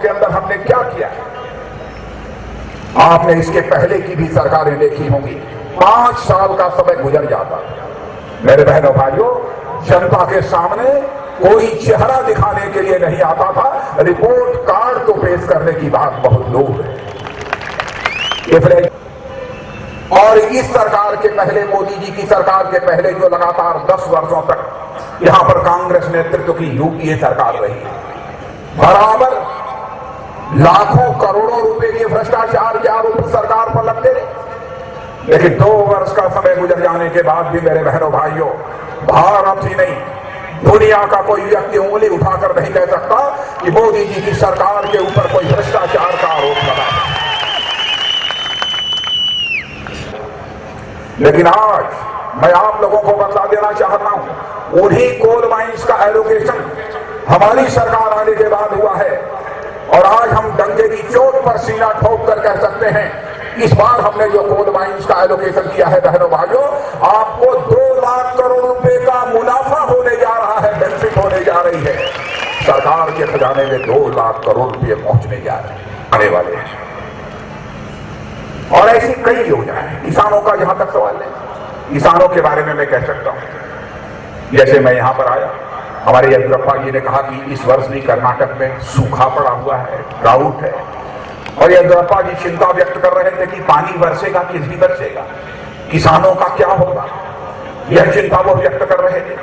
के अंदर हमने क्या किया है। आपने इसके पहले की भी सरकारें देखी होंगी, 5 साल का समय गुजर जाता। मेरे बहनों भाइयों, जनता के सामने कोई चेहरा दिखाने के लिए नहीं आता था, रिपोर्ट कार्ड तो पेश करने की बात बहुत दूर है। और इस सरकार के पहले, मोदी जी की सरकार के पहले जो लगातार 10 वर्षों तक यहां पर कांग्रेस नेतृत्व की यूपीए सरकार रही है, बराबर लाखों करोड़ों रुपए के भ्रष्टाचार के आरोप सरकार पर लगते रहे। लेकिन 2 वर्ष का समय गुजर जाने के बाद भी मेरे बहनों भाइयों, भारत ही नहीं दुनिया का कोई व्यक्ति उंगली उठाकर नहीं कह सकता कि मोदी जी की सरकार के ऊपर कोई भ्रष्टाचार का आरोप लगा। लेकिन आज मैं आप लोगों को बता देना चाहता हूं, उन्हीं कोल माइंस का एलोकेशन हमारी सरकार आने के बाद हुआ है। और आज हम डंके की चोट पर सीना ठोक कर कह सकते हैं, इस बार हमने जो कोल माइंस का एलोकेशन किया है बहनों भाइयों, आपको 2 लाख करोड़ रुपए का मुनाफा होने जा रहा है, बेनिफिट होने जा रही है। सरकार के खजाने में 2 लाख करोड़ रुपए पहुंचने जा रहे हैं, आने वाले हैं। और ऐसी कई योजनाएं। किसानों का जहां तक सवाल है, किसानों के बारे में मैं कह सकता हूं, जैसे मैं यहां पर आया, हमारे येदियुरप्पा जी ने कहा कि इस वर्ष भी कर्नाटक में सूखा पड़ा हुआ है, ड्राउट है। और येदियुरप्पा जी चिंता व्यक्त कर रहे थे कि पानी बरसेगा कि नहीं बरसेगा, किसानों का क्या होगा, यह चिंता वो व्यक्त कर रहे थे।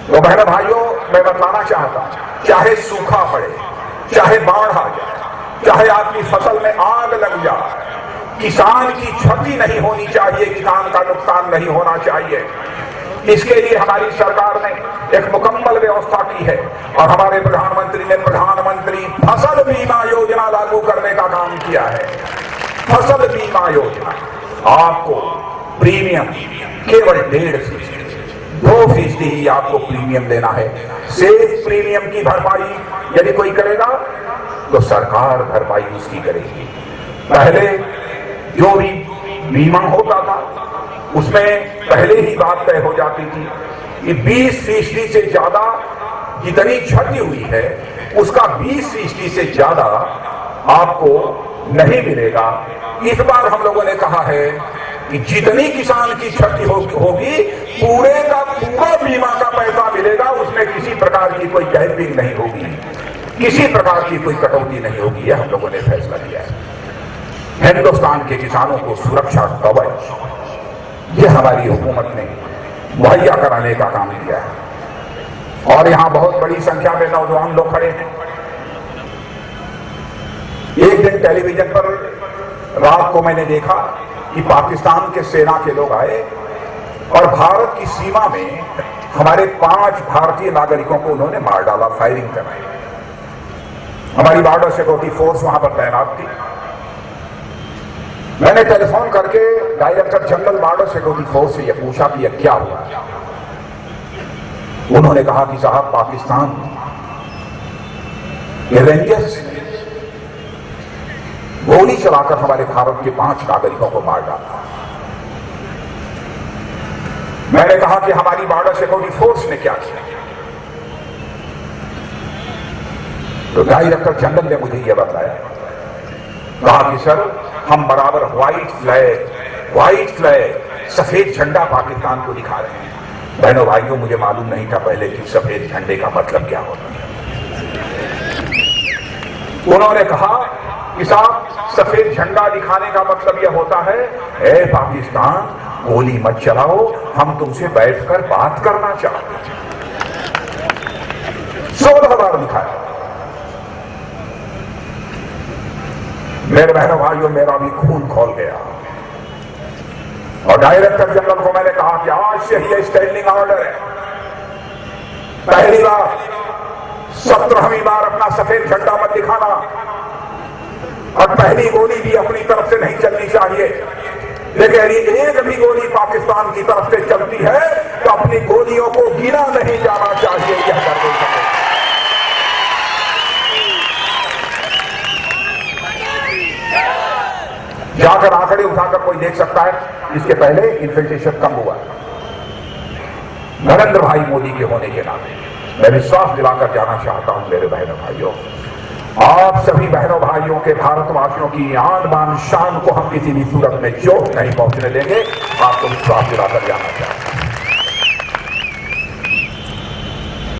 तो बहनों भाइयों, मैं बताना चाहता हूं, चाहे सूखा पड़े, चाहे बाढ़ आ जाए, चाहे आपकी फसल में आग लग जाए, किसान की क्षति नहीं होनी चाहिए, किसान का नुकसान नहीं होना चाहिए। इसके लिए हमारी सरकार ने एक मुकम्मल व्यवस्था की है और हमारे प्रधानमंत्री ने प्रधानमंत्री फसल बीमा योजना लागू करने का काम किया है। फसल बीमा योजना, आपको प्रीमियम केवल 1.5%, 2% ही आपको प्रीमियम देना है। शेष प्रीमियम की भरपाई यदि कोई करेगा तो सरकार भरपाई उसकी करेगी। पहले जो भी बीमा होता था उसमें पहले ही बात तय हो जाती थी कि 20% से ज्यादा जितनी क्षति हुई है उसका 20% से ज्यादा आपको नहीं मिलेगा। इस बार हम लोगों ने कहा है कि जितनी किसान की क्षति होगी पूरे का पूरा बीमा का पैसा मिलेगा, उसमें किसी प्रकार की कोई गैपिंग नहीं होगी, किसी प्रकार की कोई कटौती नहीं होगी। यह हम लोगों ने फैसला किया है। हिंदुस्तान के किसानों को सुरक्षा कवच यह हमारी हुकूमत ने मुहैया कराने का काम किया है। और यहां बहुत बड़ी संख्या में नौजवान लोग खड़े हैं। एक दिन टेलीविजन पर रात को मैंने देखा कि पाकिस्तान के सेना के लोग आए और भारत की सीमा में हमारे 5 भारतीय नागरिकों को उन्होंने मार डाला, फायरिंग कराई। हमारी बॉर्डर सिक्योरिटी फोर्स वहां पर तैनात थी। मैंने टेलीफोन करके director general border security force से यह पूछा कि यह क्या हुआ। उन्होंने कहा कि साहब, पाकिस्तान के रेंजर्स ने गोली चलाकर हमारे भारत के 5 नागरिकों को मार डाला। मैंने कहा कि हमारी बॉर्डर सिक्योरिटी फोर्स ने क्या किया। तो डायरेक्टर जनरल ने मुझे यह बताया, कहा कि सर, हम बराबर व्हाइट फ्लैग सफेद झंडा पाकिस्तान को दिखा रहे हैं। बहनों भाइयों, मुझे मालूम नहीं था पहले कि सफेद झंडे का मतलब क्या होता है। उन्होंने कहा कि साहब, सफेद झंडा दिखाने का मतलब यह होता है, ए पाकिस्तान, गोली मत चलाओ, हम तुमसे बैठकर बात करना चाहते हैं। 16 बार दिखाया। मेरे बहनों भाइयों, मेरा भी खून खोल गया। और डायरेक्टर जनरल को मैंने कहा कि आज से ही यह स्टैंडिंग ऑर्डर है, पहली बार 17वीं बार अपना सफेद झंडा मत दिखाना और पहली गोली भी अपनी तरफ से नहीं चलनी चाहिए। लेकिन यदि एक भी गोली पाकिस्तान की तरफ से चलती है तो अपनी गोलियों को गिना नहीं जाना चाहिए। यह कर दे सके। जाकर आंकड़े उठाकर कोई देख सकता है, इसके पहले इन्फिल्ट्रेशन कम हुआ। नरेंद्र भाई मोदी के होने के नाते मैं विश्वास दिलाकर जाना चाहता हूं मेरे बहनों भाइयों, आप सभी बहनों भाइयों के, भारतवासियों की आन बान शान को हम किसी भी सूरत में चोट नहीं पहुंचने देंगे। आपको विश्वास दिलाकर जाना चाहते हैं।